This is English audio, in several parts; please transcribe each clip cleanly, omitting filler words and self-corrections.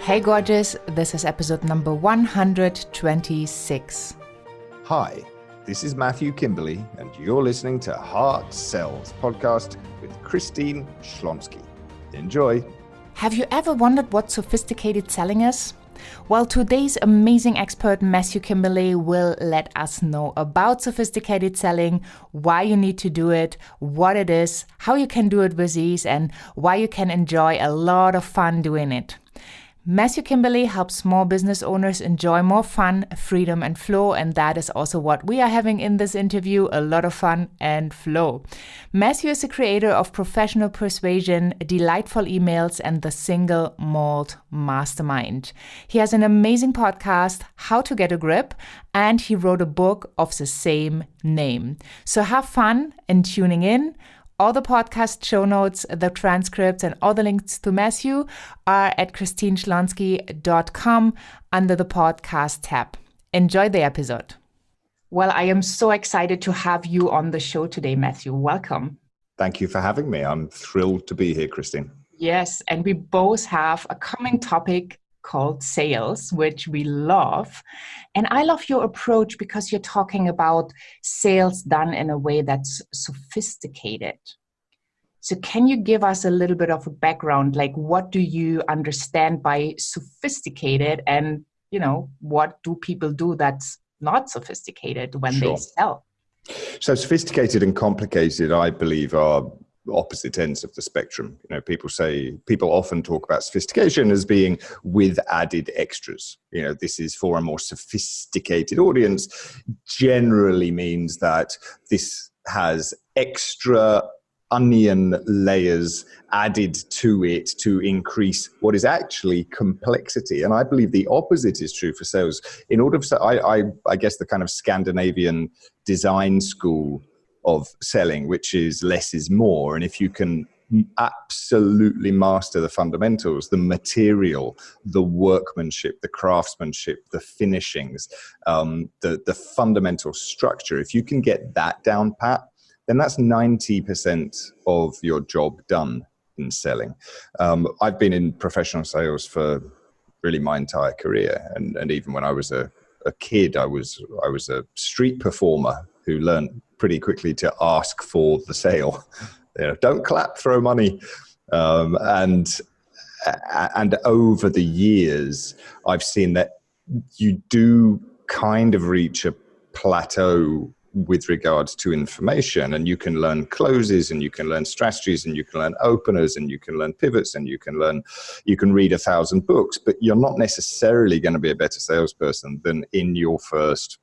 Hey gorgeous, this is episode number 126. Hi, this is Matthew Kimberley, and you're listening to Heart Sells podcast with Christine Schlonski. Enjoy. Have you ever wondered what sophisticated selling is? Well, today's amazing expert, Matthew Kimberley, will let us know about sophisticated selling, why you need to do it, what it is, how you can do it with ease, and why you can enjoy a lot of fun doing it. Matthew Kimberley helps small business owners enjoy more fun, freedom, and flow, and that is also what we are having in this interview, a lot of fun and flow. Matthew is the creator of Professional Persuasion, Delightful Emails, and the Single Malt Mastermind. He has an amazing podcast, How to Get a Grip, and he wrote a book of the same name. So have fun in tuning in. All the podcast show notes, the transcripts, and all the links to Matthew are at christineschlonski.com under the podcast tab. Enjoy the episode. Well, I am so excited to have you on the show today, Matthew. Welcome. Thank you for having me. I'm thrilled to be here, Christine. Yes, and we both have a common topic called sales, which we love. And I love your approach because you're talking about sales done in a way that's sophisticated. So can you give us a little bit of a background? Like, what do you understand by sophisticated, and, what do people do that's not sophisticated when they sell? So sophisticated and complicated, I believe, are opposite ends of the spectrum. People often talk about sophistication as being with added extras. This is for a more sophisticated audience, generally means that this has extra onion layers added to it to increase what is actually complexity. And I believe the opposite is true for sales. In order for, I guess the kind of Scandinavian design school of selling, which is less is more. And if you can absolutely master the fundamentals, the material, the workmanship, the craftsmanship, the finishings, the fundamental structure, if you can get that down pat, then that's 90% of your job done in selling. I've been in professional sales for really my entire career. And even when I was a kid, I was a street performer who learned pretty quickly to ask for the sale. Don't clap, throw money. And over the years, I've seen that you do kind of reach a plateau with regards to information, and you can learn closes, and you can learn strategies, and you can learn openers, and you can learn pivots, and you can read 1,000 books, but you're not necessarily going to be a better salesperson than in your first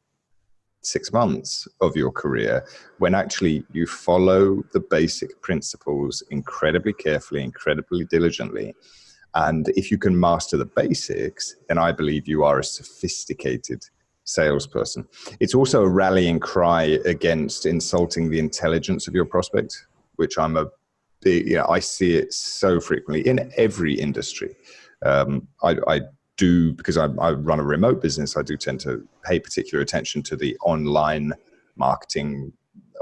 6 months of your career, when actually you follow the basic principles incredibly carefully, incredibly diligently. And if you can master the basics, then I believe you are a sophisticated salesperson. It's also a rallying cry against insulting the intelligence of your prospect, which I see it so frequently in every industry. I do, because I run a remote business, I do tend to pay particular attention to the online marketing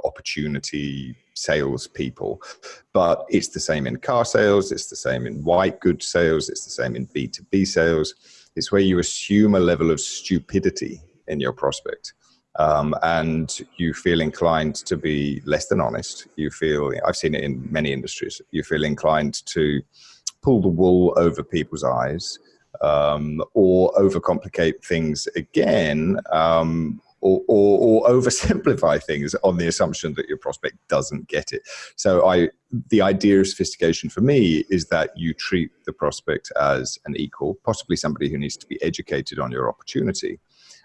opportunity salespeople. But it's the same in car sales, it's the same in white goods sales, it's the same in B2B sales. It's where you assume a level of stupidity in your prospect. And you feel inclined to be less than honest. I've seen it in many industries, you feel inclined to pull the wool over people's eyes, or overcomplicate things again, or oversimplify things on the assumption that your prospect doesn't get it. So the idea of sophistication for me is that you treat the prospect as an equal, possibly somebody who needs to be educated on your opportunity,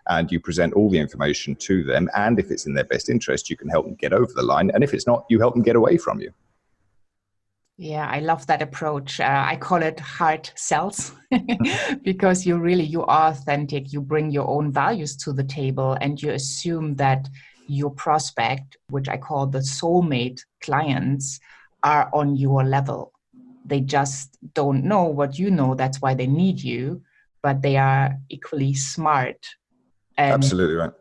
and you present all the information to them. And if it's in their best interest, you can help them get over the line. And if it's not, you help them get away from you. Yeah, I love that approach. I call it hard sells because you are authentic. You bring your own values to the table, and you assume that your prospect, which I call the soulmate clients, are on your level. They just don't know what you know. That's why they need you, but they are equally smart. And, absolutely right.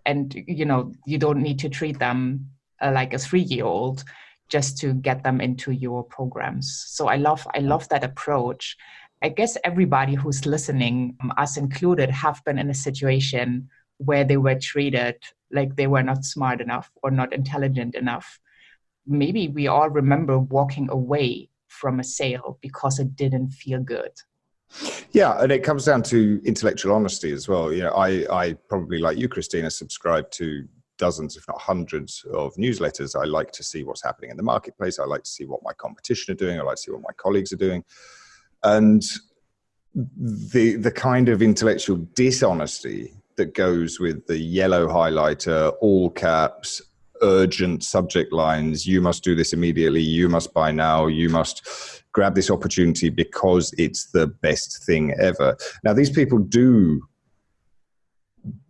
And, you don't need to treat them like a 3-year-old. just to get them into your programs. So I love that approach. I guess everybody who's listening, us included, have been in a situation where they were treated like they were not smart enough or not intelligent enough. Maybe we all remember walking away from a sale because it didn't feel good. Yeah, and it comes down to intellectual honesty as well. You know, I probably, like you, Christina, subscribe to dozens, if not hundreds, of newsletters. I like to see what's happening in the marketplace. I like to see what my competition are doing. I like to see what my colleagues are doing. And the kind of intellectual dishonesty that goes with the yellow highlighter, all caps, urgent subject lines, you must do this immediately, you must buy now, you must grab this opportunity because it's the best thing ever. Now, these people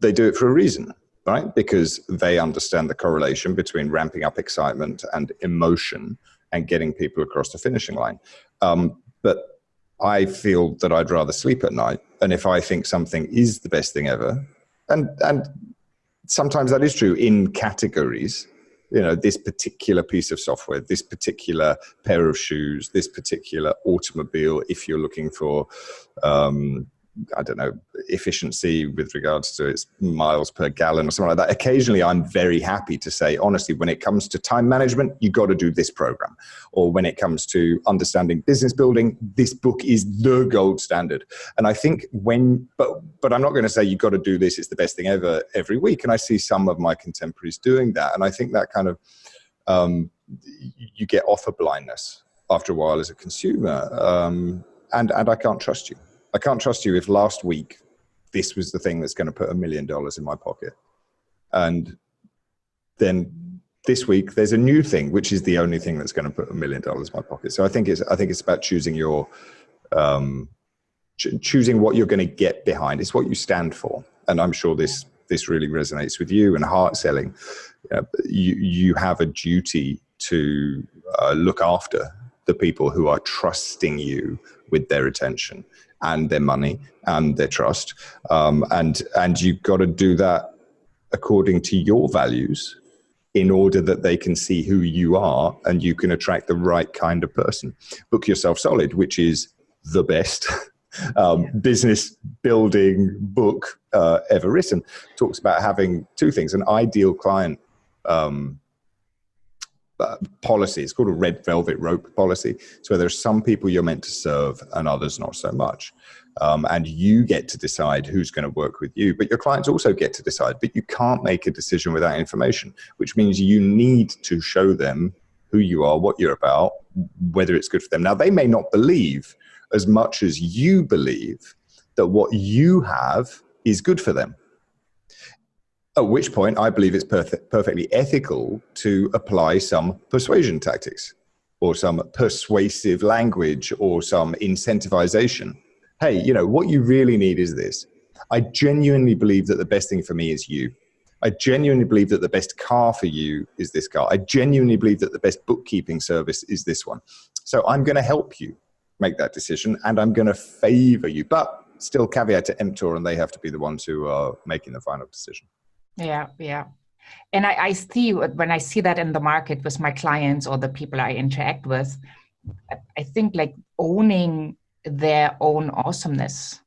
they do it for a reason, right? Because they understand the correlation between ramping up excitement and emotion and getting people across the finishing line. But I feel that I'd rather sleep at night. And if I think something is the best thing ever, and sometimes that is true in categories, you know, this particular piece of software, this particular pair of shoes, this particular automobile, if you're looking for, I don't know, efficiency with regards to its miles per gallon or something like that. Occasionally, I'm very happy to say, honestly, when it comes to time management, you got to do this program. Or when it comes to understanding business building, this book is the gold standard. And I think but I'm not going to say you got to do this, it's the best thing ever every week. And I see some of my contemporaries doing that. And I think that kind of, you get offer blindness after a while as a consumer. And I can't trust you. I can't trust you if last week this was the thing that's going to put $1 million in my pocket. And then this week there's a new thing, which is the only thing that's going to put $1 million in my pocket. So I think it's about choosing choosing what you're going to get behind. It's what you stand for. And I'm sure this really resonates with you. And heart selling, you have a duty to look after the people who are trusting you with their attention and their money and their trust. And you've got to do that according to your values in order that they can see who you are and you can attract the right kind of person. Book Yourself Solid, which is the best business building book ever written, talks about having two things: an ideal client policy. It's called a red velvet rope policy. It's where there's some people you're meant to serve and others not so much. And you get to decide who's going to work with you, but your clients also get to decide. But you can't make a decision without information, which means you need to show them who you are, what you're about, whether it's good for them. Now, they may not believe as much as you believe that what you have is good for them. At which point, I believe it's perfectly ethical to apply some persuasion tactics or some persuasive language or some incentivization. Hey, what you really need is this. I genuinely believe that the best thing for me is you. I genuinely believe that the best car for you is this car. I genuinely believe that the best bookkeeping service is this one. So I'm going to help you make that decision and I'm going to favor you, but still caveat to emptor, and they have to be the ones who are making the final decision. Yeah. And I see, when I see that in the market with my clients or the people I interact with, I think like owning their own awesomeness,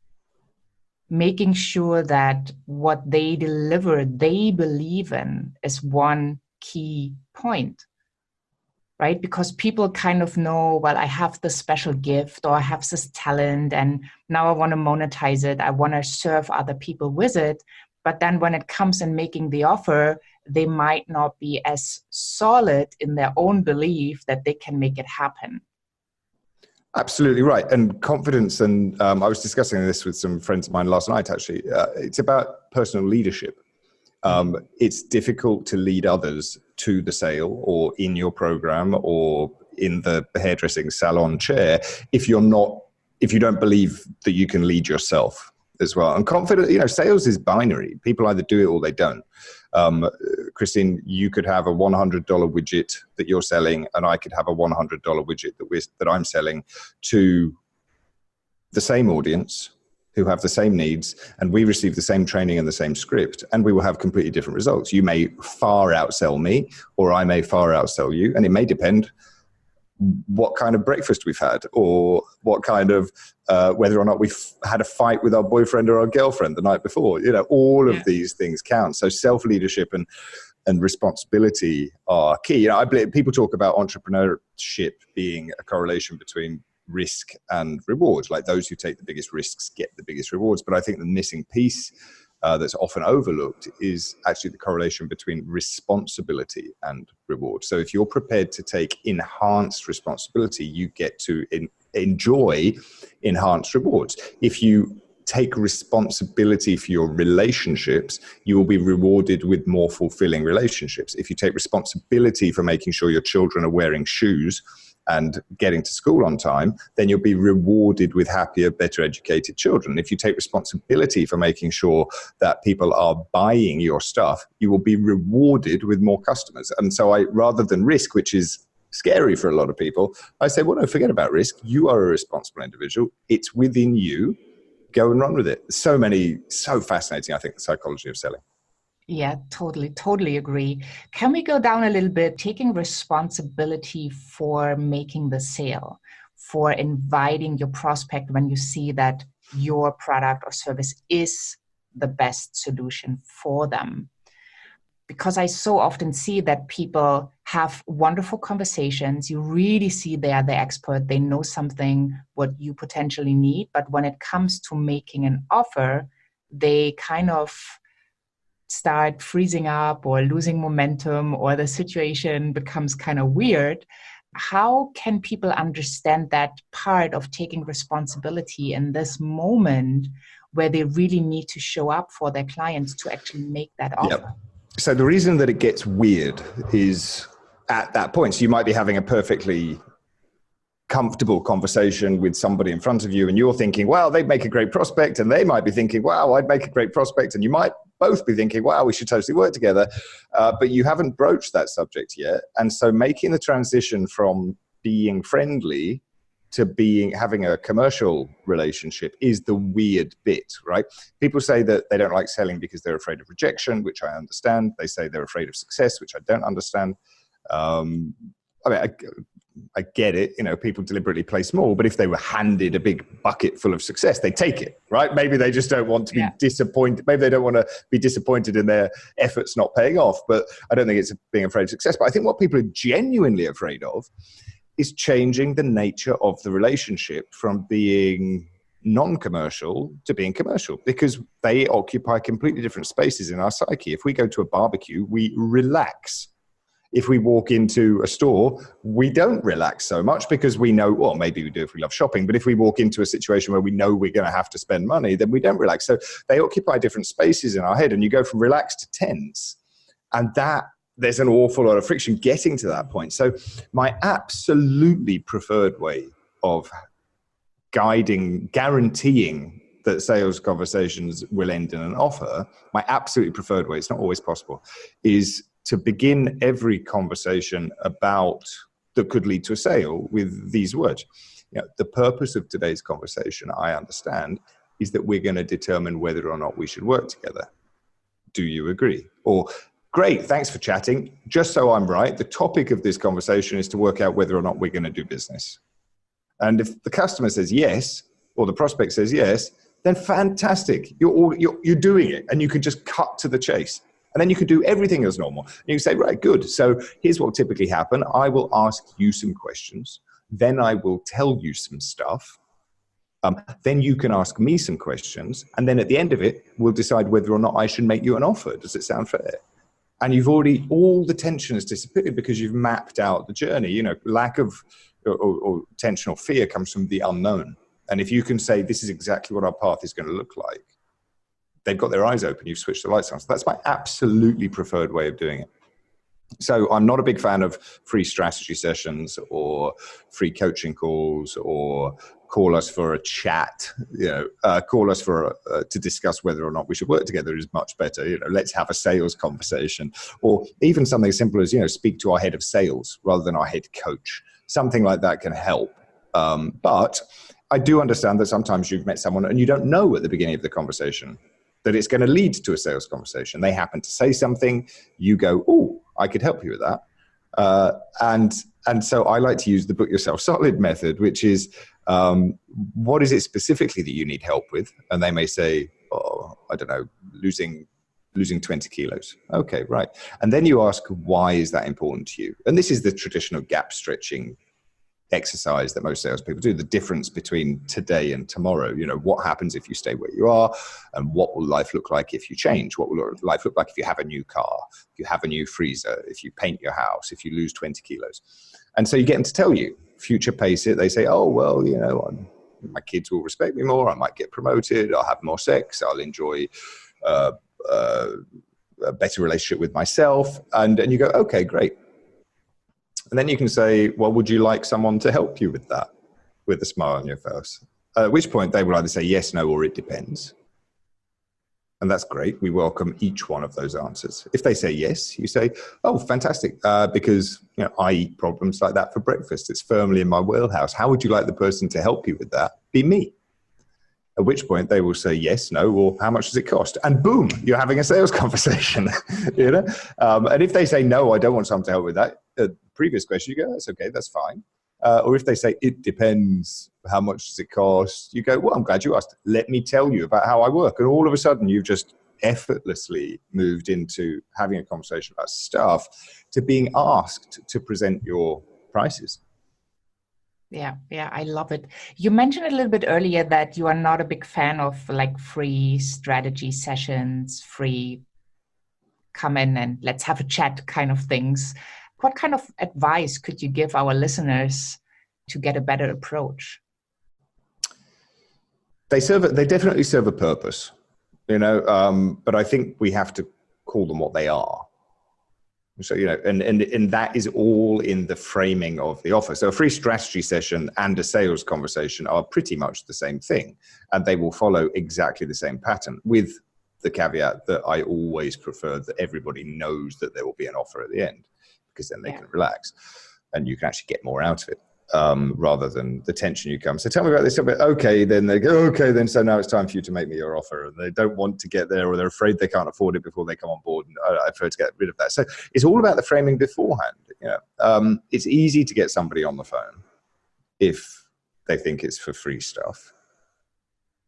making sure that what they deliver, they believe in, is one key point, right? Because people kind of know, well, I have this special gift or I have this talent and now I want to monetize it. I want to serve other people with it. But then when it comes in making the offer, they might not be as solid in their own belief that they can make it happen. Absolutely right. And confidence, and I was discussing this with some friends of mine last night, actually. It's about personal leadership. It's difficult to lead others to the sale or in your program or in the hairdressing salon chair if you don't believe that you can lead yourself as well. And confidence, sales is binary. People either do it or they don't. Christine, you could have a $100 widget that you're selling, and I could have a $100 widget that I'm selling to the same audience who have the same needs, and we receive the same training and the same script, and we will have completely different results. You may far outsell me, or I may far outsell you, and it may depend what kind of breakfast we've had, or what kind of whether or not we've had a fight with our boyfriend or our girlfriend the night before. All of these things count. So self-leadership and responsibility are key. I believe people talk about entrepreneurship being a correlation between risk and reward. Like those who take the biggest risks get the biggest rewards. But I think the missing piece that's often overlooked is actually the correlation between responsibility and reward. So if you're prepared to take enhanced responsibility, you get to enjoy enhanced rewards. If you take responsibility for your relationships, you will be rewarded with more fulfilling relationships. If you take responsibility for making sure your children are wearing shoes and getting to school on time, then you'll be rewarded with happier, better educated children. If you take responsibility for making sure that people are buying your stuff, you will be rewarded with more customers. And so rather than risk, which is scary for a lot of people, I say, well, no, forget about risk. You are a responsible individual. It's within you. Go and run with it. So fascinating, I think, the psychology of selling. Yeah, totally agree. Can we go down a little bit, taking responsibility for making the sale, for inviting your prospect when you see that your product or service is the best solution for them? Because I so often see that people have wonderful conversations. You really see they are the expert. They know something what you potentially need. But when it comes to making an offer, they kind of start freezing up or losing momentum, or the situation becomes kind of weird. How can people understand that part of taking responsibility in this moment where they really need to show up for their clients to actually make that offer? Yep. So the reason that it gets weird is at that point. So you might be having a perfectly comfortable conversation with somebody in front of you, and you're thinking, wow, they'd make a great prospect. And they might be thinking, wow, I'd make a great prospect. And you might both be thinking, wow, we should totally work together. But you haven't broached that subject yet. And so making the transition from being friendly to having a commercial relationship is the weird bit, right? People say that they don't like selling because they're afraid of rejection, which I understand. They say they're afraid of success, which I don't understand. I get it. People deliberately play small, but if they were handed a big bucket full of success, they take it, right? Maybe they just don't want to be disappointed. Maybe they don't want to be disappointed in their efforts not paying off, but I don't think it's being afraid of success. But I think what people are genuinely afraid of is changing the nature of the relationship from being non-commercial to being commercial, because they occupy completely different spaces in our psyche. If we go to a barbecue, we relax. If we walk into a store, we don't relax so much because we know, well, maybe we do if we love shopping, but if we walk into a situation where we know we're going to have to spend money, then we don't relax. So they occupy different spaces in our head, and you go from relaxed to tense. And there's an awful lot of friction getting to that point. So my absolutely preferred way of guaranteeing that sales conversations will end in an offer, my absolutely preferred way, it's not always possible, is to begin every conversation that could lead to a sale with these words. The purpose of today's conversation, I understand, is that we're going to determine whether or not we should work together. Do you agree? Or, great, thanks for chatting. Just so I'm right, the topic of this conversation is to work out whether or not we're going to do business. And if the customer says yes, or the prospect says yes, then fantastic. You're doing it, and you can just cut to the chase. And then you can do everything as normal. And you can say, right, good. So here's what will typically happen. I will ask you some questions. Then I will tell you some stuff. Then you can ask me some questions. And then at the end of it, we'll decide whether or not I should make you an offer. Does it sound fair? And all the tension has disappeared because you've mapped out the journey. Lack of or tension or fear comes from the unknown. And if you can say, this is exactly what our path is going to look like, they've got their eyes open, you've switched the lights on. So that's my absolutely preferred way of doing it. So I'm not a big fan of free strategy sessions or free coaching calls or call us for a chat, call us to discuss whether or not we should work together is much better. Let's have a sales conversation, or even something as simple as, speak to our head of sales rather than our head coach. Something like that can help. But I do understand that sometimes you've met someone and you don't know at the beginning of the conversation that it's going to lead to a sales conversation. They happen to say something, you go, oh, I could help you with that. And so I like to use the book yourself solid method, which is, what is it specifically that you need help with? And they may say, oh, I don't know, losing 20 kilos. Okay, right. And then you ask, why is that important to you? And this is the traditional gap stretching exercise that most salespeople do, the difference between today and tomorrow. You know, what happens if you stay where you are, and what will life look like if you change? What will life look like if you have a new car, if you have a new freezer, if you paint your house, if you lose 20 kilos? And so you get them to tell you, future pace it. They say, oh, well, you know, my kids will respect me more. I might get promoted. I'll have more sex. I'll enjoy a better relationship with myself. And you go, okay, great. And then you can say, well, would you like someone to help you with that, with a smile on your face? At which point they will either say yes, no, or it depends. And that's great. We welcome each one of those answers. If they say yes, you say, oh, fantastic, because you know, I eat problems like that for breakfast. It's firmly in my wheelhouse. How would you like the person to help you with that? Be me. At which point they will say yes, no, or how much does it cost? And boom, you're having a sales conversation. You know. And if they say no, I don't want someone to help with that. Previous question, you go, that's okay, that's fine. Or if they say it depends, how much does it cost? You go, well, I'm glad you asked. Let me tell you about how I work. And all of a sudden, you've just effortlessly moved into having a conversation about stuff to being asked to present your prices. Yeah, I love it. You mentioned a little bit earlier that you are not a big fan of like free strategy sessions, free come in and let's have a chat kind of things. What kind of advice could you give our listeners to get a better approach? They definitely serve a purpose, you know, but I think we have to call them what they are. So, you know, and that is all in the framing of the offer. So a free strategy session and a sales conversation are pretty much the same thing, and they will follow exactly the same pattern, with the caveat that I always prefer that everybody knows that there will be an offer at the end, because then they can relax and you can actually get more out of it, rather than the tension you come. So tell me about this a bit. Okay, then they go, okay, then so now it's time for you to make me your offer. And they don't want to get there, or they're afraid they can't afford it before they come on board. And I prefer to get rid of that. So it's all about the framing beforehand. You know, it's easy to get somebody on the phone if they think it's for free stuff.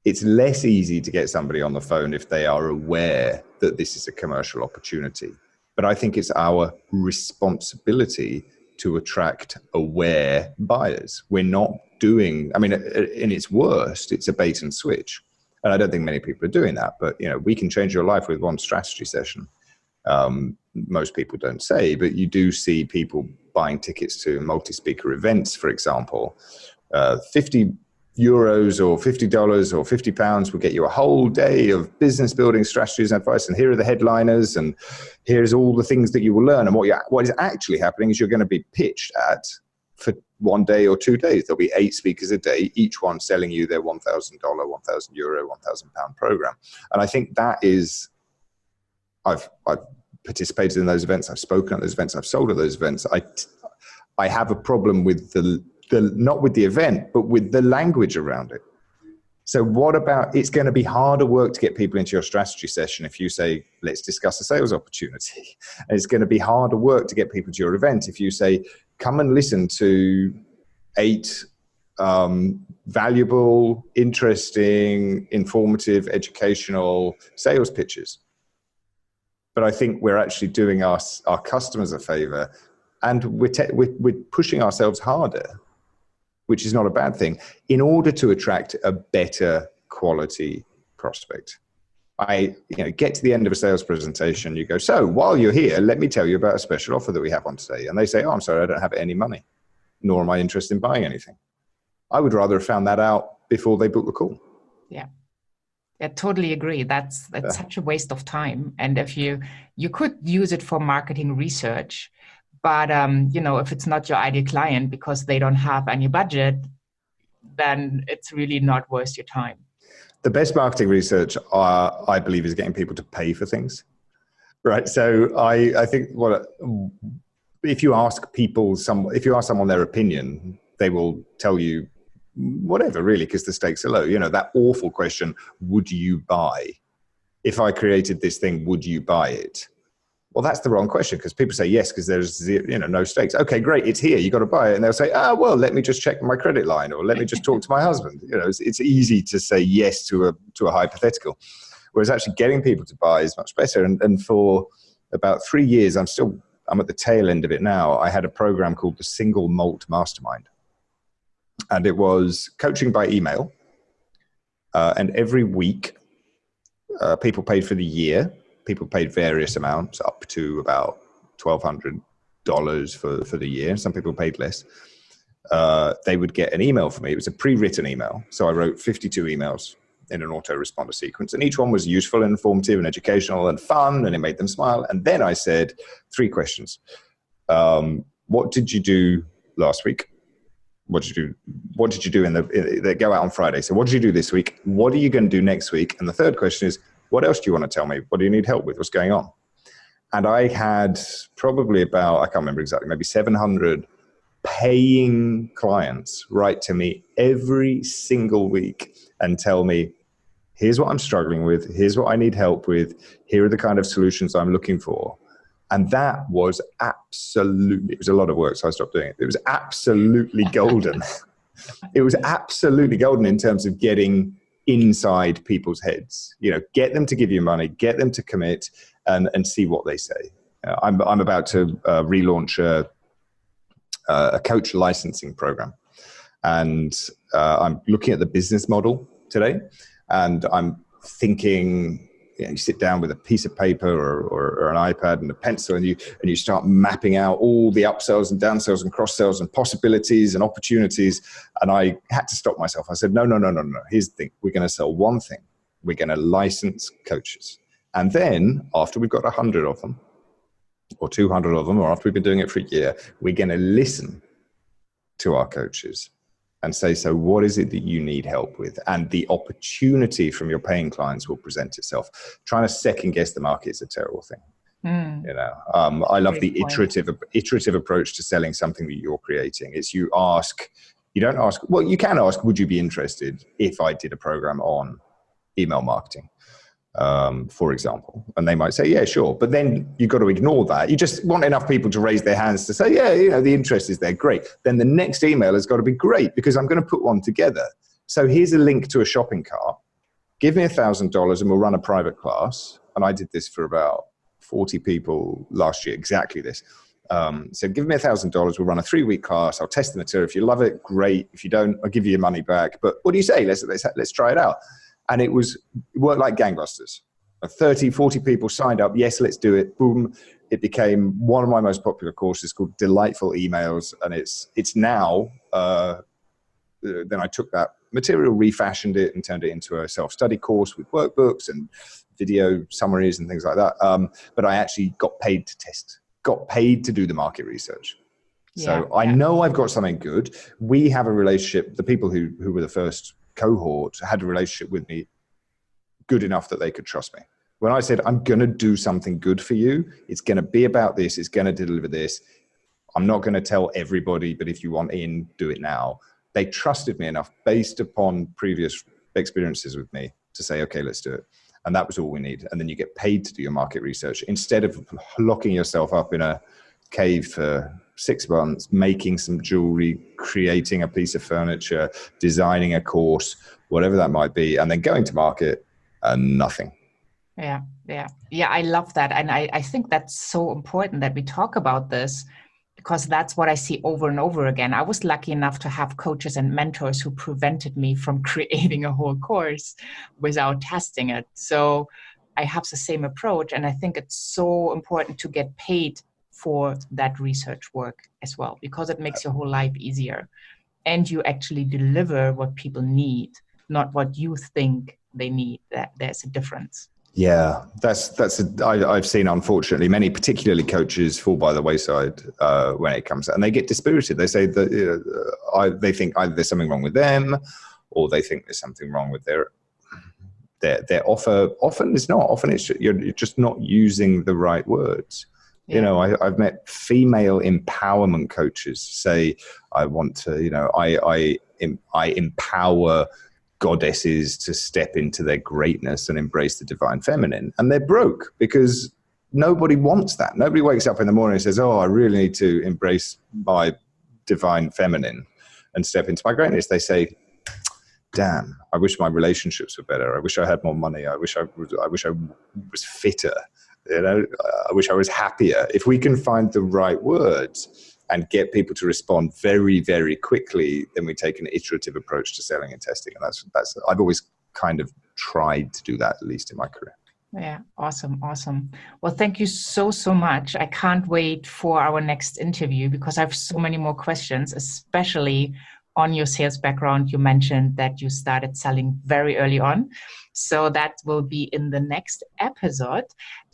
It's less easy to get somebody on the phone if they are aware that this is a commercial opportunity. But I think it's our responsibility to attract aware buyers. We're not doing, I mean, in its worst, it's a bait and switch. And I don't think many people are doing that, but you know, we can change your life with one strategy session. Most people don't say, but you do see people buying tickets to multi-speaker events, for example. 50 euros or $50 or £50 will get you a whole day of business building strategies and advice. And here are the headliners, and here's all the things that you will learn. And what is actually happening is you're going to be pitched at for 1 day or 2 days. There'll be 8 speakers a day, each one selling you their $1,000, €1,000, £1,000 program. And I think that is, I've participated in those events. I've spoken at those events. I've sold at those events. I have a problem with not with the event, but with the language around it. So what about, it's going to be harder work to get people into your strategy session if you say, let's discuss a sales opportunity. And it's going to be harder work to get people to your event if you say, come and listen to 8 valuable, interesting, informative, educational sales pitches. But I think we're actually doing our customers a favor, and we're pushing ourselves harder, which is not a bad thing, in order to attract a better quality prospect. Get to the end of a sales presentation, you go, so while you're here, let me tell you about a special offer that we have on today. And they say, oh, I'm sorry, I don't have any money, nor am I interested in buying anything. I would rather have found that out before they book the call. Yeah. I totally agree. That's such a waste of time. And if you could use it for marketing research, but, if it's not your ideal client because they don't have any budget, then it's really not worth your time. The best marketing research, I believe, is getting people to pay for things, right? So I think if you ask someone their opinion, they will tell you whatever, really, because the stakes are low. You know, that awful question, would you buy? If I created this thing, would you buy it? Well, that's the wrong question, because people say yes because there's, you know, no stakes. Okay, great, it's here, you got to buy it. And they'll say, well, let me just check my credit line, or let me just talk to my husband. You know, it's easy to say yes to a hypothetical, whereas actually getting people to buy is much better. And for about 3 years, I'm at the tail end of it now. I had a program called the Single Malt Mastermind, and it was coaching by email. And every week, people paid for the year. People paid various amounts, up to about $1,200 for the year. Some people paid less. They would get an email from me. It was a pre-written email. So I wrote 52 emails in an autoresponder sequence. And each one was useful and informative and educational and fun, and it made them smile. And then I said 3 questions. What did you do last week? What did you do they go out on Friday. So what did you do this week? What are you going to do next week? And the third question is, what else do you want to tell me? What do you need help with? What's going on? And I had probably about, I can't remember exactly, maybe 700 paying clients write to me every single week and tell me, here's what I'm struggling with. Here's what I need help with. Here are the kind of solutions I'm looking for. And that was absolutely, it was a lot of work, so I stopped doing it. It was absolutely golden. It was absolutely golden in terms of getting inside people's heads. You know, get them to give you money, get them to commit, and see what they say. I'm about to relaunch a coach licensing program, and I'm looking at the business model today, and I'm thinking, you know, you sit down with a piece of paper or an iPad and a pencil, and you start mapping out all the upsells and downsells and cross-sells and possibilities and opportunities. And I had to stop myself. I said, no. Here's the thing. We're going to sell one thing. We're going to license coaches. And then after we've got 100 of them or 200 of them, or after we've been doing it for a year, we're going to listen to our coaches and say, so what is it that you need help with? And the opportunity from your paying clients will present itself. Trying to second guess the market is a terrible thing. You know, I love the iterative approach to selling something that you're creating. It's you don't ask, well, you can ask, would you be interested if I did a program on email marketing? For example, and they might say, yeah, sure. But then you've got to ignore that. You just want enough people to raise their hands to say, yeah, you know, the interest is there. Great. Then the next email has got to be great, because I'm going to put one together. So here's a link to a shopping cart. Give me $1,000 and we'll run a private class. And I did this for about 40 people last year, exactly this. So give me $1,000. We'll run a 3-week class. I'll test the material. If you love it, great. If you don't, I'll give you your money back. But what do you say? Let's try it out. And it worked like gangbusters. 30, 40 people signed up. Yes, let's do it. Boom. It became one of my most popular courses, called Delightful Emails. And it's now, then I took that material, refashioned it, and turned it into a self-study course with workbooks and video summaries and things like that. But I actually got paid to test, got paid to do the market research. So I know I've got something good. We have a relationship. The people who were the first cohort had a relationship with me good enough that they could trust me. When I said, I'm going to do something good for you, it's going to be about this, it's going to deliver this. I'm not going to tell everybody, but if you want in, do it now. They trusted me enough based upon previous experiences with me to say, okay, let's do it. And that was all we need. And then you get paid to do your market research instead of locking yourself up in a cave for 6 months, making some jewelry, creating a piece of furniture, designing a course, whatever that might be, and then going to market and nothing. Yeah. I love that. And I think that's so important that we talk about this, because that's what I see over and over again. I was lucky enough to have coaches and mentors who prevented me from creating a whole course without testing it. So I have the same approach. And I think it's so important to get paid for that research work as well, because it makes your whole life easier. And you actually deliver what people need, not what you think they need. That there's a difference. Yeah, I've seen, unfortunately, many, particularly coaches, fall by the wayside when it comes to, and they get dispirited. They say that they think either there's something wrong with them, or they think there's something wrong with their offer. Often it's not. Often it's you're just not using the right words. You know, I've met female empowerment coaches say, I want to, you know, I empower goddesses to step into their greatness and embrace the divine feminine. And they're broke because nobody wants that. Nobody wakes up in the morning and says, oh, I really need to embrace my divine feminine and step into my greatness. They say, damn, I wish my relationships were better. I wish I had more money. I wish I was fitter. You know, I wish I was happier. If we can find the right words and get people to respond very, very quickly, then we take an iterative approach to selling and testing. And that's I've always kind of tried to do that, at least in my career. Yeah, awesome. Well, thank you so much. I can't wait for our next interview because I have so many more questions, especially on your sales background. You mentioned that you started selling very early on. So that will be in the next episode.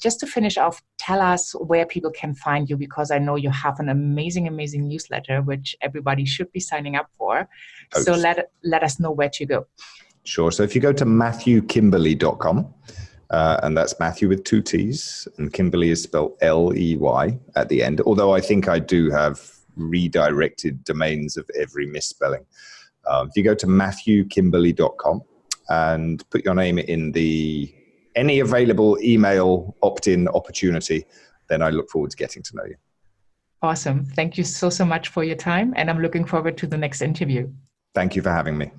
Just to finish off, tell us where people can find you, because I know you have an amazing newsletter, which everybody should be signing up for. So let us know where to go. Sure. So if you go to MatthewKimberley.com, and that's Matthew with 2 T's, and Kimberley is spelled Ley at the end, although I think I do have redirected domains of every misspelling. If you go to MatthewKimberley.com and put your name in any available email opt-in opportunity, then I look forward to getting to know you. Awesome. Thank you so much for your time, and I'm looking forward to the next interview. Thank you for having me.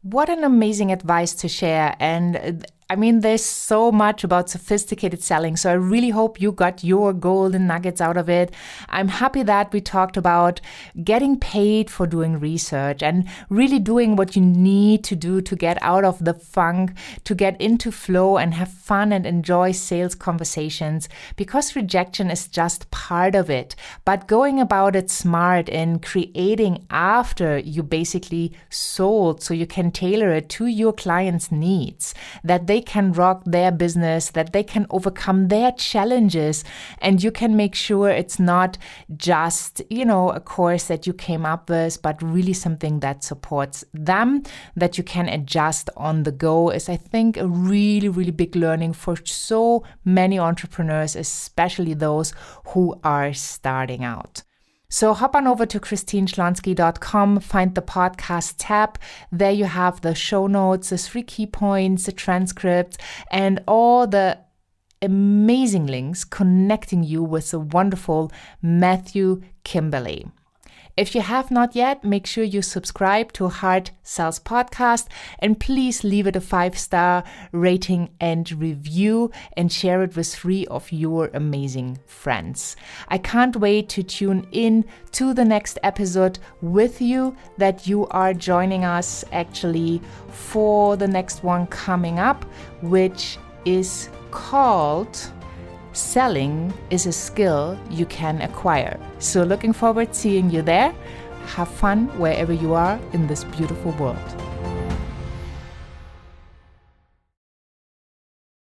What an amazing advice to share. And I mean, there's so much about sophisticated selling. So I really hope you got your golden nuggets out of it. I'm happy that we talked about getting paid for doing research and really doing what you need to do to get out of the funk, to get into flow and have fun and enjoy sales conversations, because rejection is just part of it. But going about it smart and creating after you basically sold, so you can tailor it to your client's needs, that they can rock their business, that they can overcome their challenges, and you can make sure it's not just, a course that you came up with, but really something that supports them, that you can adjust on the go, is, I think, a really big learning for so many entrepreneurs, especially those who are starting out. So hop on over to christineschlonski.com, find the podcast tab. There you have the show notes, the 3 key points, the transcript, and all the amazing links connecting you with the wonderful Matthew Kimberley. If you have not yet, make sure you subscribe to Heart Sells Podcast, and please leave it a 5-star rating and review, and share it with 3 of your amazing friends. I can't wait to tune in to the next episode with you, that you are joining us actually for the next one coming up, which is called Selling is a Skill You Can Acquire. So looking forward to seeing you there. Have fun wherever you are in this beautiful world.